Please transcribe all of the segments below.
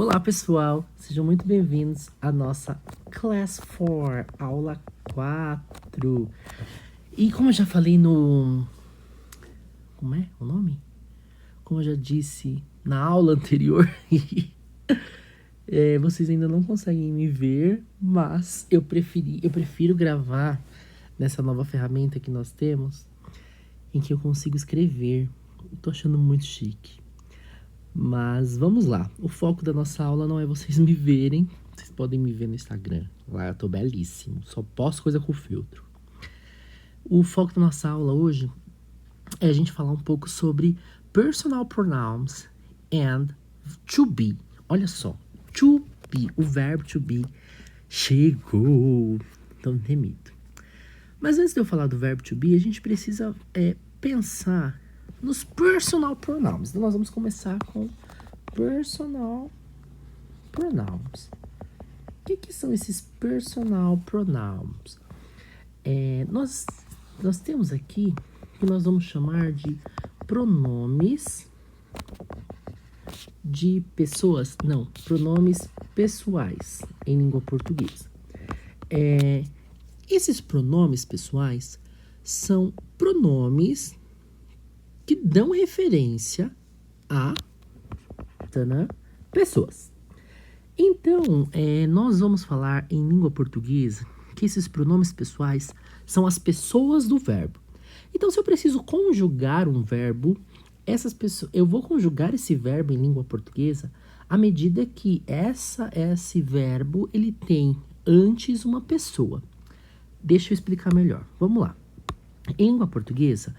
Olá, pessoal! Sejam muito bem-vindos à nossa Class 4, aula 4. E como eu já falei no... Como é o nome? Como eu já disse na aula anterior, vocês ainda não conseguem me ver, mas eu prefiro gravar nessa nova ferramenta que nós temos, em que eu consigo escrever. Tô achando muito chique. Mas vamos lá, o foco da nossa aula não é vocês me verem, vocês podem me ver no Instagram, lá eu tô belíssimo, só posto coisa com filtro. O foco da nossa aula hoje é a gente falar um pouco sobre personal pronouns and to be. Olha só, to be, o verbo to be chegou, tão temido. Mas antes de eu falar do verbo to be, a gente precisa pensar nos personal pronouns. Então nós vamos começar com personal pronouns. O que são esses personal pronouns? Nós temos aqui que nós vamos chamar de pronomes de pessoas, não, pronomes pessoais em língua portuguesa. Esses pronomes pessoais são pronomes que dão referência a pessoas. Então, nós vamos falar em língua portuguesa que esses pronomes pessoais são as pessoas do verbo. Então, se eu preciso conjugar um verbo, eu vou conjugar esse verbo em língua portuguesa à medida que esse verbo ele tem antes uma pessoa. Deixa eu explicar melhor. Vamos lá. Em língua portuguesa,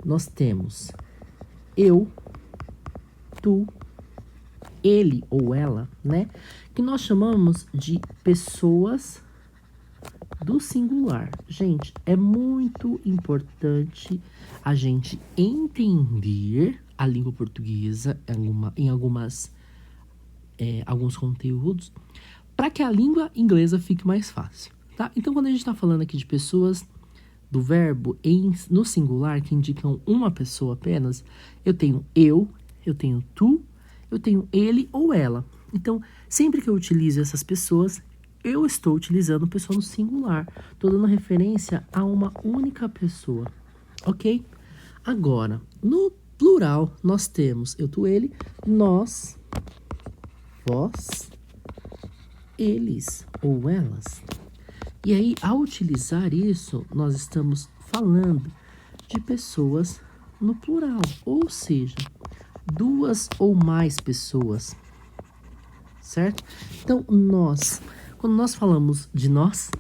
nós temos eu, tu, ele ou ela, né? Que nós chamamos de pessoas do singular. Gente, é muito importante a gente entender a língua portuguesa em alguns conteúdos para que a língua inglesa fique mais fácil, tá? Então, quando a gente está falando aqui de pessoas do verbo no singular, que indicam uma pessoa apenas, eu tenho eu tenho tu, eu tenho ele ou ela. Então, sempre que eu utilizo essas pessoas, eu estou utilizando pessoa no singular. Estou dando referência a uma única pessoa, ok? Agora, no plural, nós temos eu, tu, ele, nós, vós, eles ou elas. E aí, ao utilizar isso, nós estamos falando de pessoas no plural, ou seja, duas ou mais pessoas, certo? Então, quando nós falamos de nós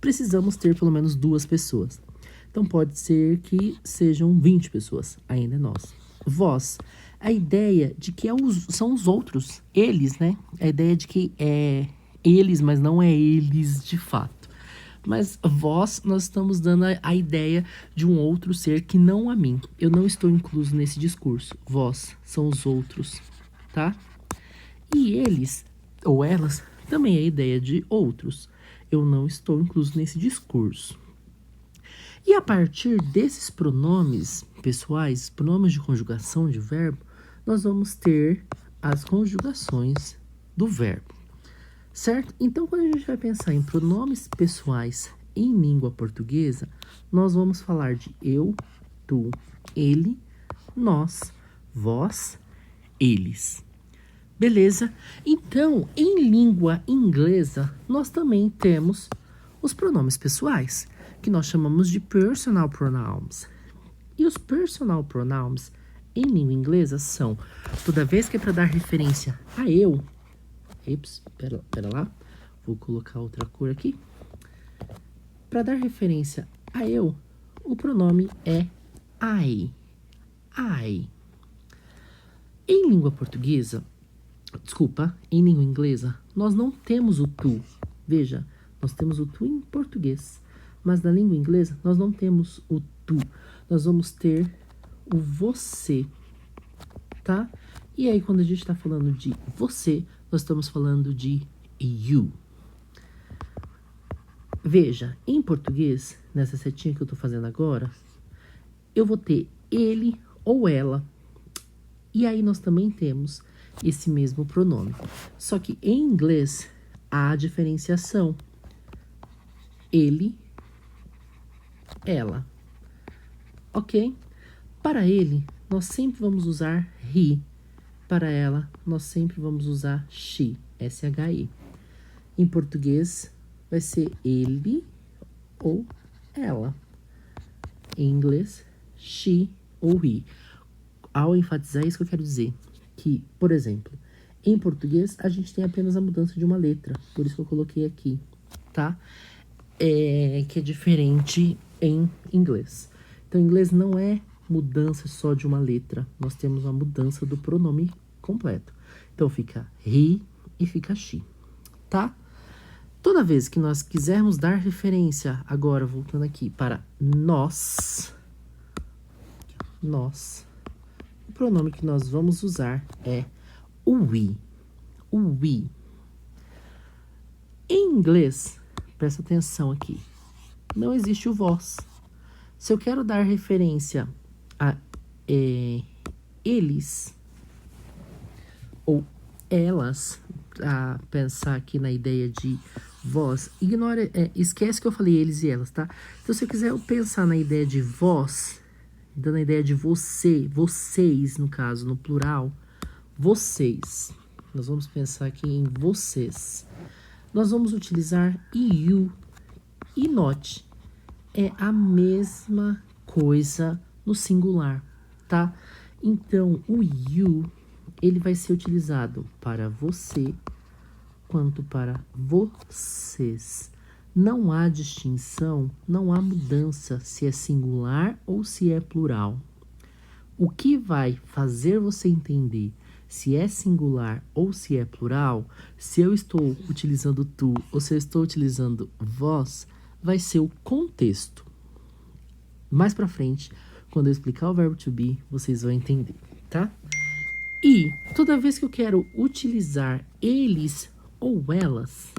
precisamos ter pelo menos duas pessoas. Então, pode ser que sejam 20 pessoas, ainda é nós. Vós, a ideia de que são os outros, eles, né? A ideia de que é eles, mas não é eles de fato. Mas vós, nós estamos dando a ideia de um outro ser que não a mim. Eu não estou incluso nesse discurso. Vós são os outros, tá? E eles, ou elas, também é a ideia de outros. Eu não estou incluso nesse discurso. E a partir desses pronomes pessoais, pronomes de conjugação de verbo, nós vamos ter as conjugações do verbo. Certo? Então, quando a gente vai pensar em pronomes pessoais em língua portuguesa, nós vamos falar de eu, tu, ele, nós, vós, eles. Beleza? Então, em língua inglesa, nós também temos os pronomes pessoais, que nós chamamos de personal pronouns. E os personal pronouns em língua inglesa são, toda vez que é para dar referência a eu, pera lá, vou colocar outra cor aqui. Para dar referência a eu, o pronome é I. Em língua portuguesa, em língua inglesa, nós não temos o tu. Veja, nós temos o tu em português, mas na língua inglesa nós não temos o tu. Nós vamos ter o você, tá? E aí, quando a gente está falando de você, nós estamos falando de you. Veja, em português, nessa setinha que eu estou fazendo agora, eu vou ter ele ou ela. E aí nós também temos esse mesmo pronome. Só que em inglês há diferenciação. Ele, ela. Ok? Para ele, nós sempre vamos usar he. Para ela, nós sempre vamos usar she, S-H-E. Em português, vai ser ele ou ela. Em inglês, she ou he. Ao enfatizar isso que eu quero dizer, que, por exemplo, em português, a gente tem apenas a mudança de uma letra, por isso que eu coloquei aqui, tá? Que é diferente em inglês. Então, em inglês não é mudança só de uma letra, nós temos a mudança do pronome completo. Então, fica he e fica she, tá? Toda vez que nós quisermos dar referência, agora voltando aqui para nós, o pronome que nós vamos usar é o we. O we. Em inglês, presta atenção aqui, não existe o vós. Se eu quero dar referência a eles ou elas, a pensar aqui na ideia de vós, esquece que eu falei eles e elas, tá? Então, se eu quiser pensar na ideia de vós, dando a ideia de você, vocês, no caso, no plural, vocês. Nós vamos pensar aqui em vocês. Nós vamos utilizar you e not. É a mesma coisa no singular, tá? Então, o you, ele vai ser utilizado para você quanto para vocês. Não há distinção, não há mudança se é singular ou se é plural. O que vai fazer você entender se é singular ou se é plural, se eu estou utilizando tu ou se eu estou utilizando vós, vai ser o contexto. Mais pra frente, quando eu explicar o verbo to be, vocês vão entender, tá? E toda vez que eu quero utilizar eles ou elas,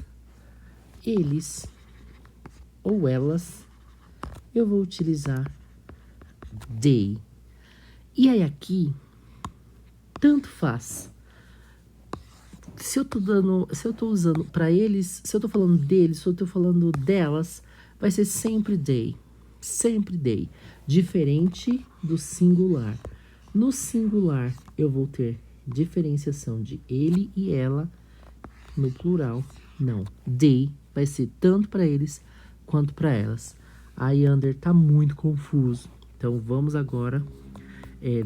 eu vou utilizar they. E aí aqui, tanto faz. Se eu tô usando para eles, se eu tô falando deles, se eu tô falando delas, vai ser sempre they. Sempre they. Diferente do singular. No singular, eu vou ter diferenciação de ele e ela. No plural, não. They vai ser tanto para eles quanto para elas. Aí, Ander, tá muito confuso. Então, vamos agora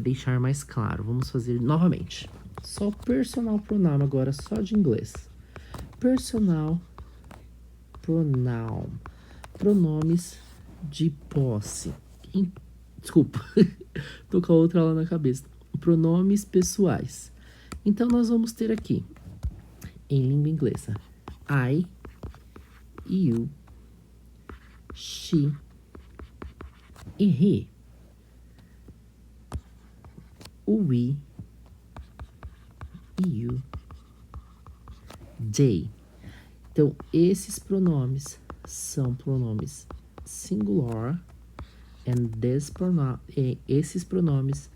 deixar mais claro. Vamos fazer novamente. Só personal pronoun agora, só de inglês. Personal pronoun. Pronomes de posse. Desculpa, tô com a outra lá na cabeça. Pronomes pessoais. Então, nós vamos ter aqui, em língua inglesa, I, you, she e he. O we, you, they. Então, esses pronomes são pronomes singular e esses pronomes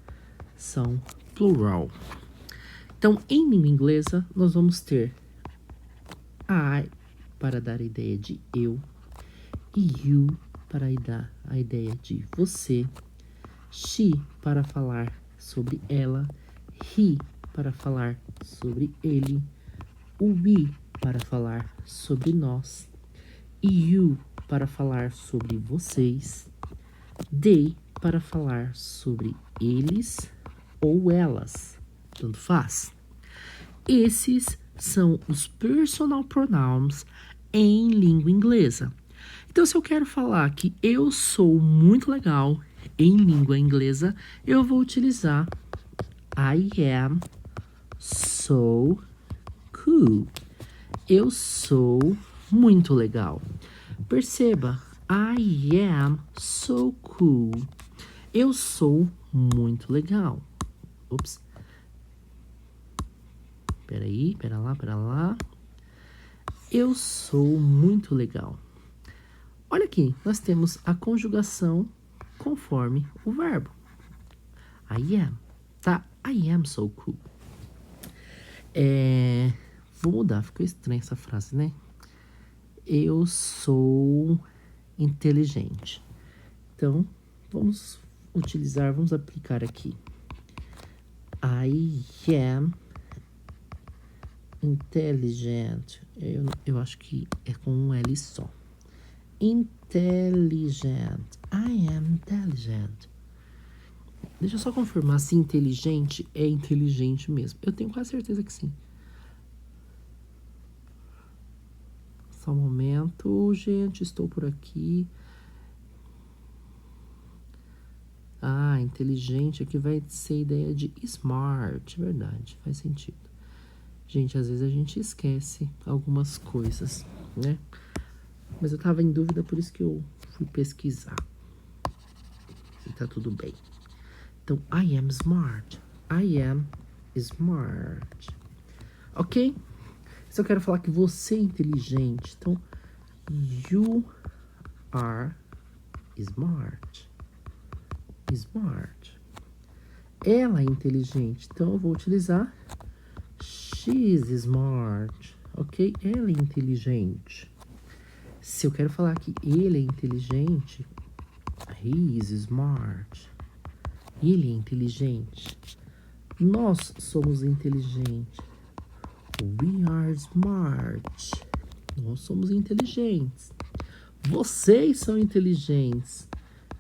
são plural. Então, em língua inglesa, nós vamos ter I para dar a ideia de eu, e you para dar a ideia de você, she para falar sobre ela, he para falar sobre ele, o we para falar sobre nós, e you para falar sobre vocês, they para falar sobre eles ou elas, tanto faz. Esses são os personal pronouns em língua inglesa. Então, se eu quero falar que eu sou muito legal em língua inglesa, eu vou utilizar I am so cool. Eu sou muito legal. Perceba, I am so cool. Eu sou muito legal. Ops. Pera lá. Eu sou muito legal. Olha aqui, nós temos a conjugação conforme o verbo. I am, tá? I am so cool. Vou mudar, ficou estranha essa frase, né? Eu sou inteligente. Então, vamos aplicar aqui. I am intelligent. Eu acho que é com um L só. Intelligent. I am intelligent. Deixa eu só confirmar se inteligente é inteligente mesmo. Eu tenho quase certeza que sim. Só um momento, gente. Estou por aqui. Inteligente aqui vai ser ideia de smart. Verdade, faz sentido. Gente, às vezes a gente esquece algumas coisas, né? Mas eu tava em dúvida, por isso que eu fui pesquisar. E tá tudo bem. Então, I am smart. I am smart. Ok? Se eu quero falar que você é inteligente, então, you are smart. Smart. Ela é inteligente, então eu vou utilizar she's smart. Ok? Ela é inteligente. Se eu quero falar que ele é inteligente, he is smart. Ele é inteligente. Nós somos inteligentes. We are smart. Nós somos inteligentes. Vocês são inteligentes.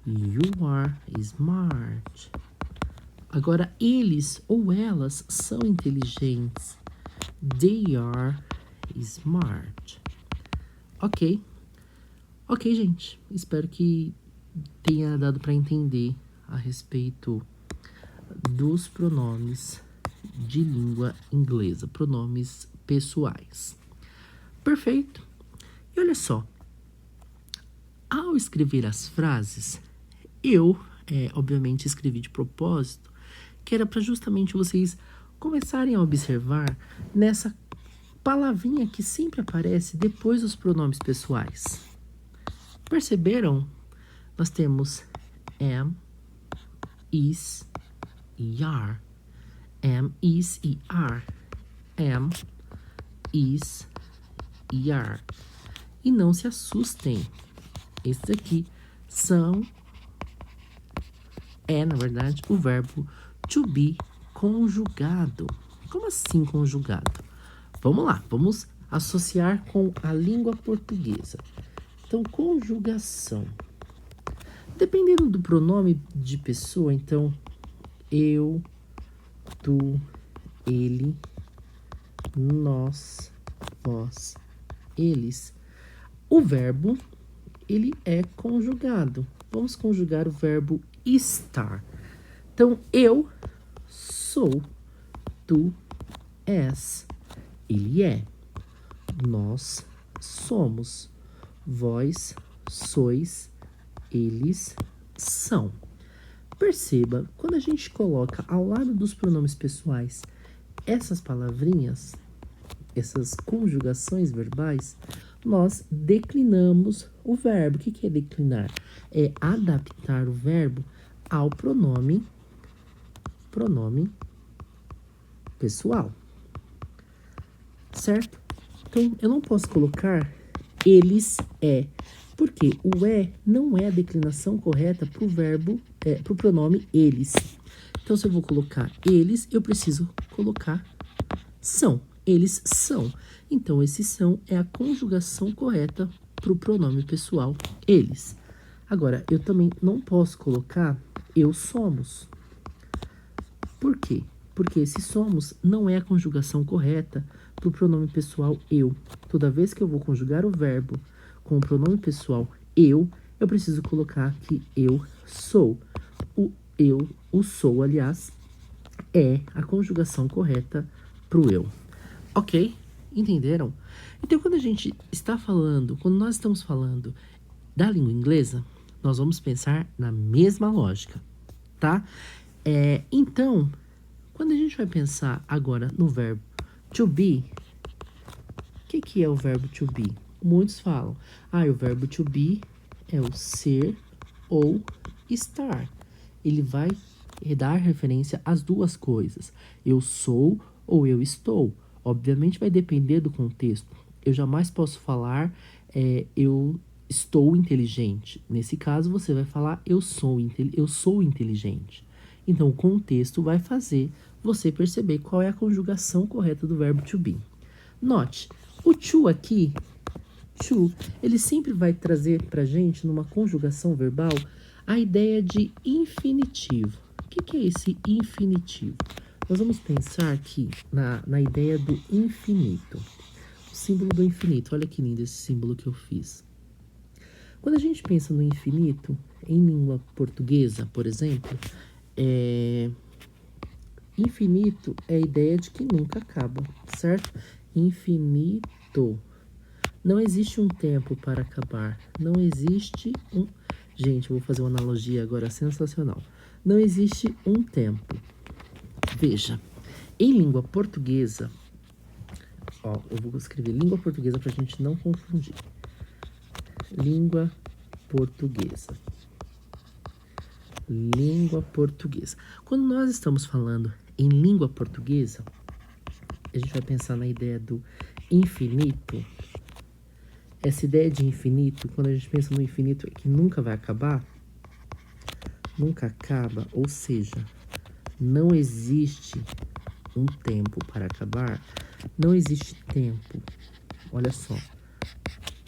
You are smart. Agora, eles ou elas são inteligentes. They are smart. Ok. Ok, gente. Espero que tenha dado para entender a respeito dos pronomes de língua inglesa, pronomes pessoais. Perfeito. E olha só, ao escrever as frases, eu, obviamente, escrevi de propósito, que era para justamente vocês começarem a observar nessa palavrinha que sempre aparece depois dos pronomes pessoais. Perceberam? Nós temos am, is e are. Am, is e are. Am, is e are. E não se assustem. Esses aqui são, na verdade, o verbo to be conjugado. Como assim conjugado? Vamos lá, vamos associar com a língua portuguesa. Então, conjugação. Dependendo do pronome de pessoa, então, eu, tu, ele, nós, vós, eles. O verbo, ele é conjugado. Vamos conjugar o verbo estar. Então, eu sou, tu és, ele é, nós somos, vós sois, eles são. Perceba, quando a gente coloca ao lado dos pronomes pessoais essas palavrinhas, essas conjugações verbais, nós declinamos o verbo. O que é declinar? É adaptar o verbo ao pronome pessoal. Certo? Então, eu não posso colocar eles porque o não é a declinação correta para o verbo, para o pronome eles. Então, se eu vou colocar eles, eu preciso colocar são. Eles são. Então, esse são é a conjugação correta para o pronome pessoal eles. Agora, eu também não posso colocar eu somos. Por quê? Porque esse somos não é a conjugação correta para o pronome pessoal eu. Toda vez que eu vou conjugar o verbo com o pronome pessoal eu preciso colocar que eu sou. O sou, aliás, é a conjugação correta para o eu. Ok? Entenderam? Então, quando nós estamos falando da língua inglesa, nós vamos pensar na mesma lógica, tá? Então, quando a gente vai pensar agora no verbo to be, o que é o verbo to be? Muitos falam, o verbo to be é o ser ou estar. Ele vai dar referência às duas coisas. Eu sou ou eu estou. Obviamente vai depender do contexto. Eu jamais posso falar eu estou inteligente. Nesse caso, você vai falar eu sou inteligente. Então, o contexto vai fazer você perceber qual é a conjugação correta do verbo to be. Note, o to aqui, to, ele sempre vai trazer pra gente, numa conjugação verbal, a ideia de infinitivo. O que é esse infinitivo? Nós vamos pensar aqui na ideia do infinito. O símbolo do infinito. Olha que lindo esse símbolo que eu fiz. Quando a gente pensa no infinito, em língua portuguesa, por exemplo, infinito é a ideia de que nunca acaba, certo? Infinito. Não existe um tempo para acabar. Não existe um... Gente, eu vou fazer uma analogia agora sensacional. Não existe um tempo. Veja, em língua portuguesa... Ó, eu vou escrever língua portuguesa para a gente não confundir. Língua portuguesa. Língua portuguesa. Quando nós estamos falando em língua portuguesa, a gente vai pensar na ideia do infinito. Essa ideia de infinito, quando a gente pensa no infinito, é que nunca vai acabar. Nunca acaba, ou seja, não existe um tempo para acabar. Não existe tempo. Olha só.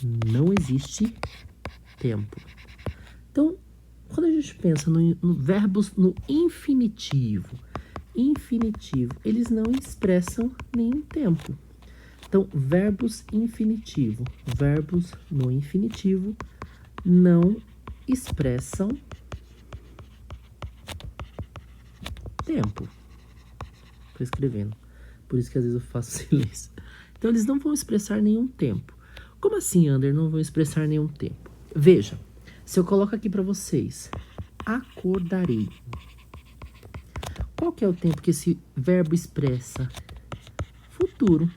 Não existe tempo. Então, quando a gente pensa no verbos no infinitivo, eles não expressam nenhum tempo. Então, verbos no infinitivo não expressam tempo. Estou escrevendo. Por isso que às vezes eu faço silêncio. Então, eles não vão expressar nenhum tempo. Como assim, Ander, não vão expressar nenhum tempo? Veja, se eu coloco aqui para vocês, acordarei. Qual que é o tempo que esse verbo expressa? Futuro.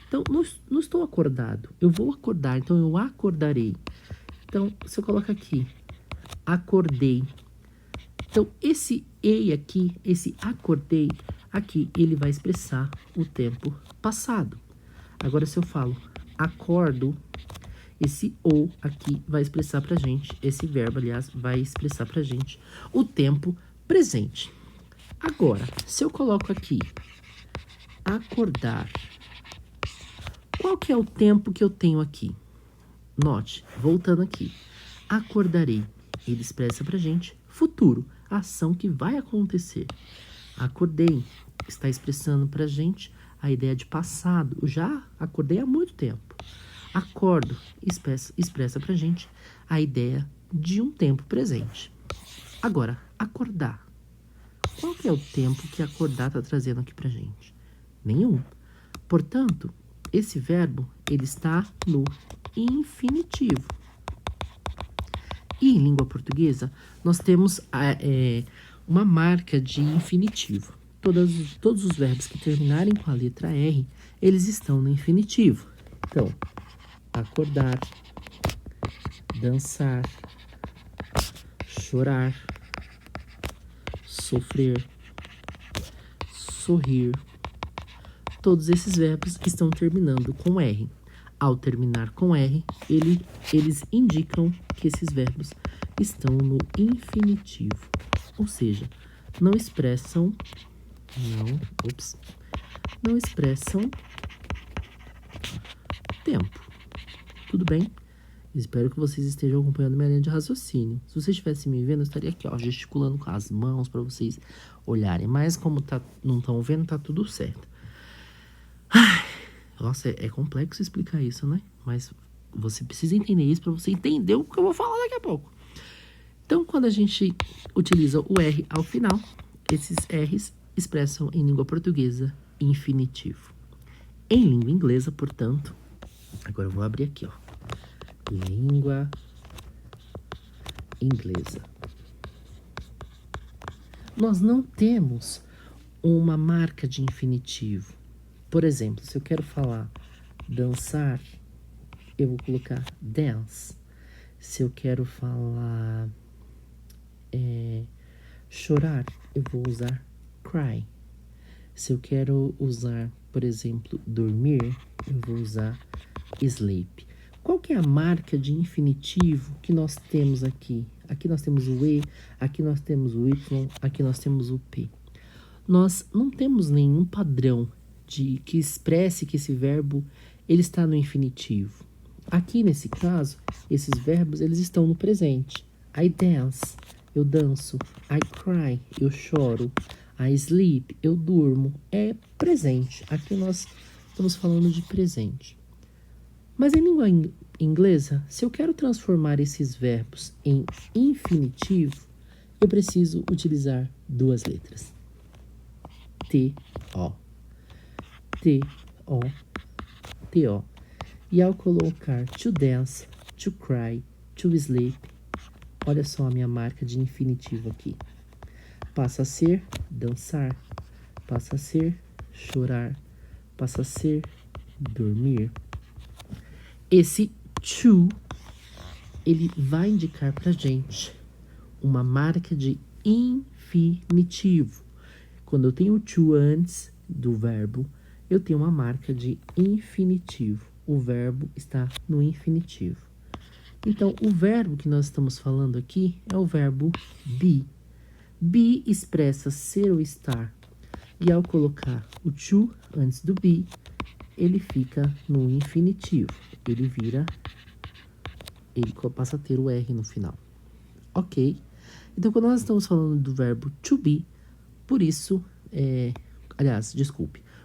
Então, não estou acordado. Eu vou acordar, então eu acordarei. Então, se eu coloco aqui, acordei. Então, esse ei aqui, esse acordei, aqui ele vai expressar o tempo passado. Agora, se eu falo acordo, esse ou aqui vai expressar pra gente, esse verbo, aliás, vai expressar pra gente o tempo presente. Agora, se eu coloco aqui, acordar, qual que é o tempo que eu tenho aqui? Note, voltando aqui, acordarei, ele expressa pra gente futuro, a ação que vai acontecer. Acordei, está expressando pra gente a ideia de passado, eu já acordei há muito tempo. Acordo, expressa pra gente a ideia de um tempo presente. Agora, acordar. Qual que é o tempo que acordar está trazendo aqui pra gente? Nenhum. Portanto, esse verbo, ele está no infinitivo. E em língua portuguesa, nós temos uma marca de infinitivo. Todos os verbos que terminarem com a letra R, eles estão no infinitivo. Então, acordar, dançar, chorar, sofrer, sorrir. Todos esses verbos estão terminando com R. Ao terminar com R, eles indicam que esses verbos estão no infinitivo. Ou seja, não expressam tempo. Tudo bem? Espero que vocês estejam acompanhando minha linha de raciocínio. Se vocês estivessem me vendo, eu estaria aqui, ó, gesticulando com as mãos para vocês olharem. Mas como não estão vendo, tá tudo certo. Ai, nossa, é complexo explicar isso, né? Mas você precisa entender isso para você entender o que eu vou falar daqui a pouco. Então, quando a gente utiliza o R ao final, esses R's expressam em língua portuguesa infinitivo. Em língua inglesa, portanto, agora eu vou abrir aqui, ó. Língua inglesa. Nós não temos uma marca de infinitivo. Por exemplo, se eu quero falar dançar, eu vou colocar dance. Se eu quero falar chorar, eu vou usar cry. Se eu quero usar por exemplo, dormir, eu vou usar sleep. Qual que é a marca de infinitivo que nós temos aqui? Aqui nós temos o E, aqui nós temos o Y, aqui nós temos o P. Nós não temos nenhum padrão que expresse que esse verbo ele está no infinitivo. Aqui nesse caso, esses verbos eles estão no presente. I dance, eu danço. I cry, eu choro. I sleep, eu durmo. É presente. Aqui nós estamos falando de presente. Mas em língua inglesa, se eu quero transformar esses verbos em infinitivo, eu preciso utilizar duas letras. T-O. T-O. T-O. E ao colocar to dance, to cry, to sleep, olha só a minha marca de infinitivo aqui. Passa a ser dançar, passa a ser chorar, passa a ser dormir. Esse to, ele vai indicar pra gente uma marca de infinitivo. Quando eu tenho to antes do verbo, eu tenho uma marca de infinitivo. O verbo está no infinitivo. Então, o verbo que nós estamos falando aqui é o verbo be. Be expressa ser ou estar. E ao colocar o to antes do be, ele fica no infinitivo. Ele passa a ter o R no final. Ok? Então, quando nós estamos falando do verbo to be, por isso,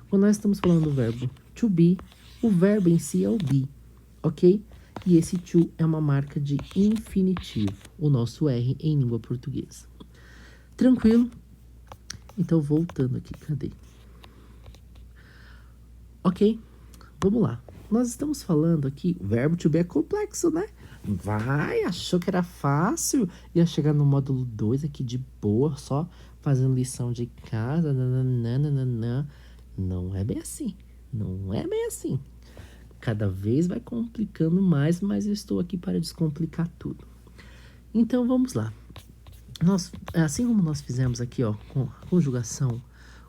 quando nós estamos falando do verbo to be, o verbo em si é o be, ok? E esse to é uma marca de infinitivo, o nosso R em língua portuguesa. Tranquilo? Então, voltando aqui, cadê? Ok, vamos lá. Nós estamos falando aqui, o verbo to be é complexo, né? Achou que era fácil? Ia chegar no módulo 2 aqui de boa, só fazendo lição de casa, nananana. Não é bem assim, não é bem assim. Cada vez vai complicando mais, mas eu estou aqui para descomplicar tudo. Então, vamos lá. Assim como nós fizemos aqui, ó, com a conjugação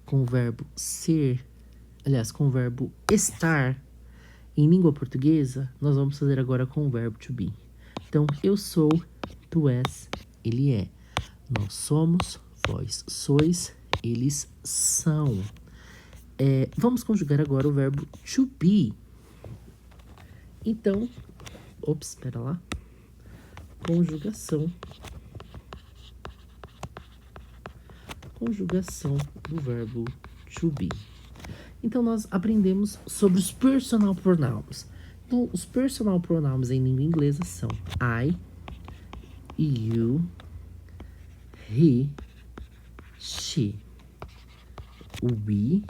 com o verbo ser, com o verbo estar em língua portuguesa, nós vamos fazer agora com o verbo to be. Então, eu sou, tu és, ele é. Nós somos, vós sois, eles são. Vamos conjugar agora o verbo to be. Então, espera lá. Conjugação do verbo to be. Então, nós aprendemos sobre os personal pronouns. Então, os personal pronouns em língua inglesa são I, you, he, she, we,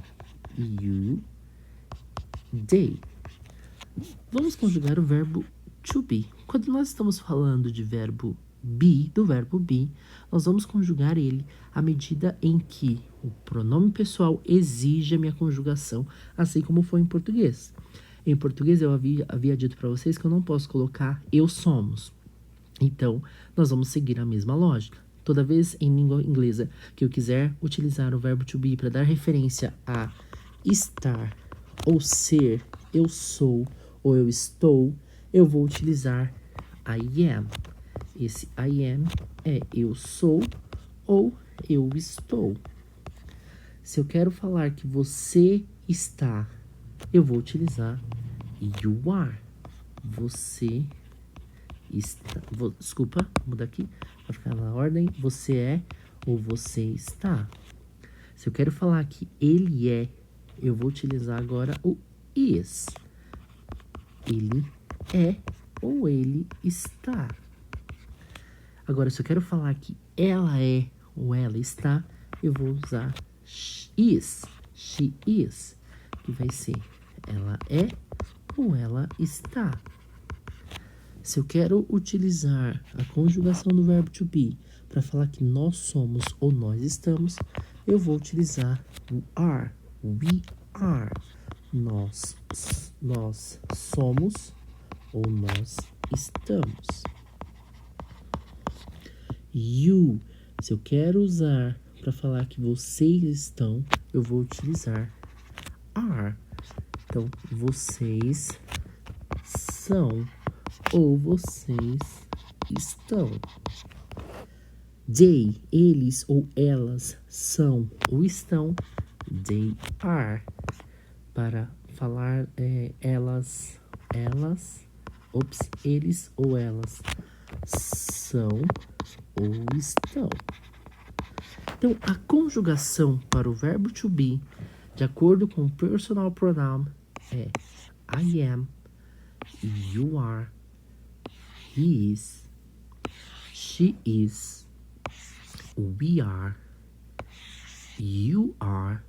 you, they. Vamos conjugar o verbo to be. Quando nós estamos falando de verbo be, do verbo be, nós vamos conjugar ele à medida em que o pronome pessoal exige a minha conjugação, assim como foi em português. Em português eu havia dito para vocês que eu não posso colocar eu somos. Então, nós vamos seguir a mesma lógica. Toda vez em língua inglesa que eu quiser utilizar o verbo to be para dar referência a estar ou ser, eu sou ou eu estou, eu vou utilizar I am. Esse I am é eu sou ou eu estou. Se eu quero falar que você está, eu vou utilizar you are. Você está. Desculpa, vou mudar aqui para ficar na ordem. Você é ou você está. Se eu quero falar que ele é, eu vou utilizar agora o is. Ele é ou ele está. Agora, se eu quero falar que ela é ou ela está, eu vou usar is, she is, que vai ser ela é ou ela está. Se eu quero utilizar a conjugação do verbo to be para falar que nós somos ou nós estamos, eu vou utilizar o are, we are. Nós somos ou nós estamos. You, se eu quero usar para falar que vocês estão, eu vou utilizar are. Então, vocês são ou vocês estão. They, eles ou elas são ou estão. They are. Para falar elas, eles ou elas são ou estão. Então, a conjugação para o verbo to be, de acordo com o personal pronoun, é I am, you are, he is, she is, we are, you are,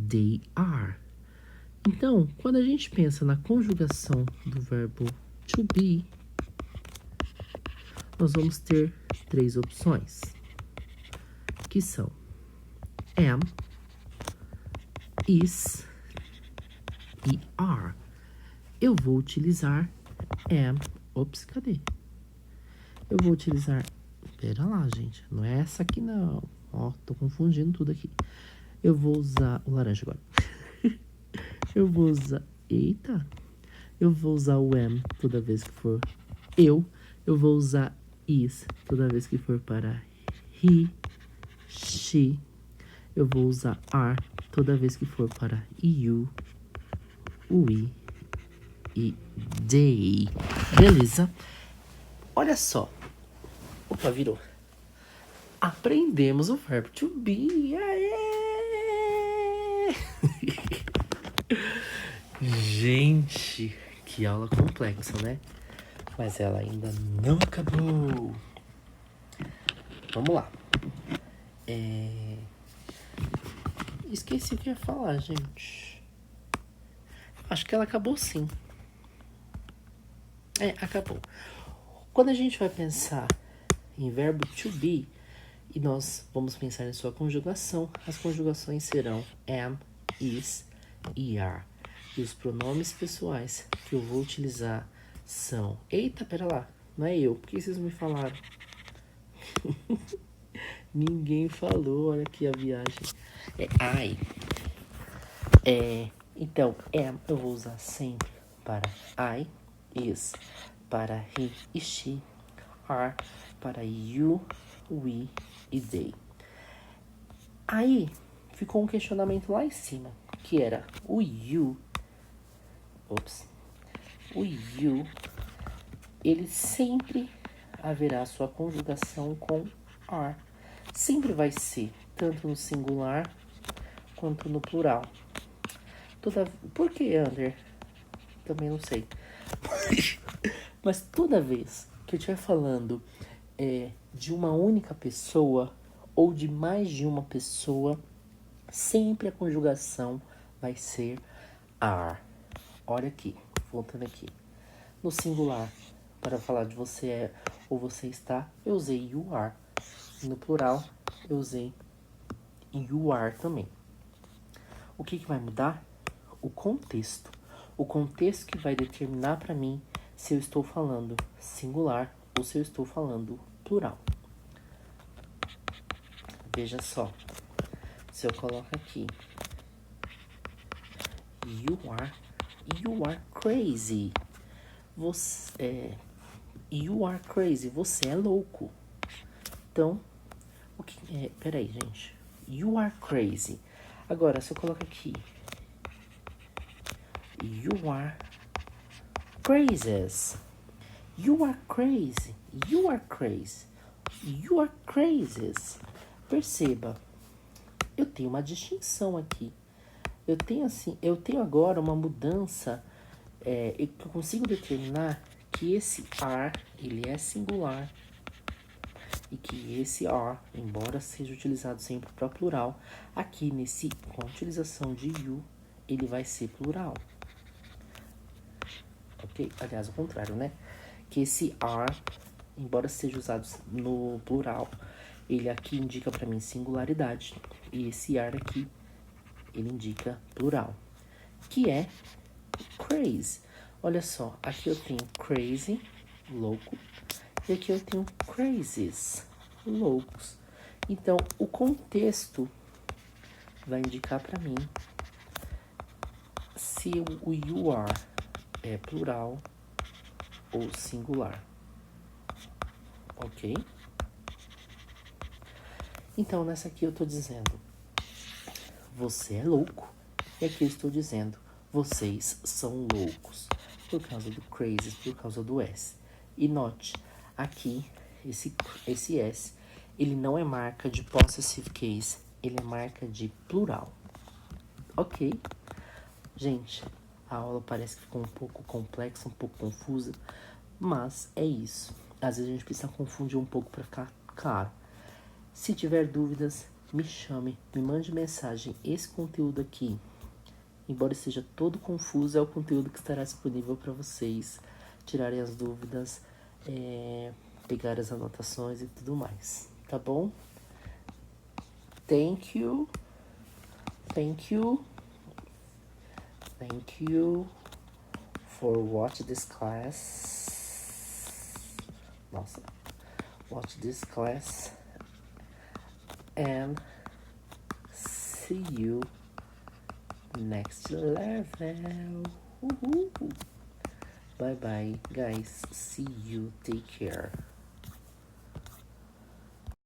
they are. Então, quando a gente pensa na conjugação do verbo to be, nós vamos ter 3 opções, que são am, is e are. Eu vou utilizar am. Ops, cadê? Eu vou utilizar... Pera lá, gente. Não é essa aqui, não. Ó, tô confundindo tudo aqui. Eu vou usar o laranja agora. Eu vou usar... Eita! Eu vou usar o am toda vez que for eu. Eu vou usar is toda vez que for para he, she. Eu vou usar are toda vez que for para you, we e they. Beleza? Olha só. Opa, virou. Aprendemos o verbo to be. Aê! Gente, que aula complexa, né? Mas ela ainda não acabou. Vamos lá. Esqueci o que eu ia falar, gente. Acho que ela acabou sim. Acabou. Quando a gente vai pensar em verbo to be, e nós vamos pensar em sua conjugação, as conjugações serão am, is e are. E os pronomes pessoais que eu vou utilizar são... Eita, pera lá, não é eu. Por que vocês me falaram? Ninguém falou, olha aqui a viagem. É I. Então, am eu vou usar sempre para I, is para he e she, are para you, we e they. Aí ficou um questionamento lá em cima, que era o you. O you, ele sempre haverá sua conjugação com are. Sempre vai ser, tanto no singular quanto no plural. Por que, Ander? Também não sei. Mas toda vez que eu estiver falando de uma única pessoa ou de mais de uma pessoa, sempre a conjugação vai ser are. Olha aqui, voltando aqui. No singular, para falar de você ou você está, eu usei you are. No plural, eu usei you are também. O que vai mudar? O contexto. O contexto que vai determinar para mim se eu estou falando singular ou se eu estou falando plural. Veja só. Se eu coloco aqui you are crazy. You are crazy. Você é louco. Então, peraí, gente. You are crazy. Agora, se eu coloco aqui you are crazy. You are crazy. You are crazy. You are crazy. Perceba, eu tenho uma distinção aqui. Eu tenho agora uma mudança que eu consigo determinar que esse are, ele é singular e que esse are, embora seja utilizado sempre para plural, aqui com a utilização de you, ele vai ser plural. Ok? Aliás, o contrário, né? Que esse are, embora seja usado no plural, ele aqui indica para mim singularidade. E esse are aqui, ele indica plural. Que é crazy. Olha só, aqui eu tenho crazy, louco. E aqui eu tenho crazies, loucos. Então, o contexto vai indicar para mim se o you are é plural ou singular, ok? Então, nessa aqui eu tô dizendo, você é louco. E aqui eu estou dizendo, vocês são loucos. Por causa do crazy, por causa do S. E note, aqui, esse S, ele não é marca de possessive case, ele é marca de plural. Ok? Gente, a aula parece que ficou um pouco complexa, um pouco confusa, mas é isso. Às vezes a gente precisa confundir um pouco para ficar claro. Se tiver dúvidas, me chame, me mande mensagem. Esse conteúdo aqui, embora esteja todo confuso, é o conteúdo que estará disponível para vocês tirarem as dúvidas, pegar as anotações e tudo mais, tá bom? Thank you for watch this class. Nossa, watch this class and see you next level. Bye bye, guys. See you. Take care.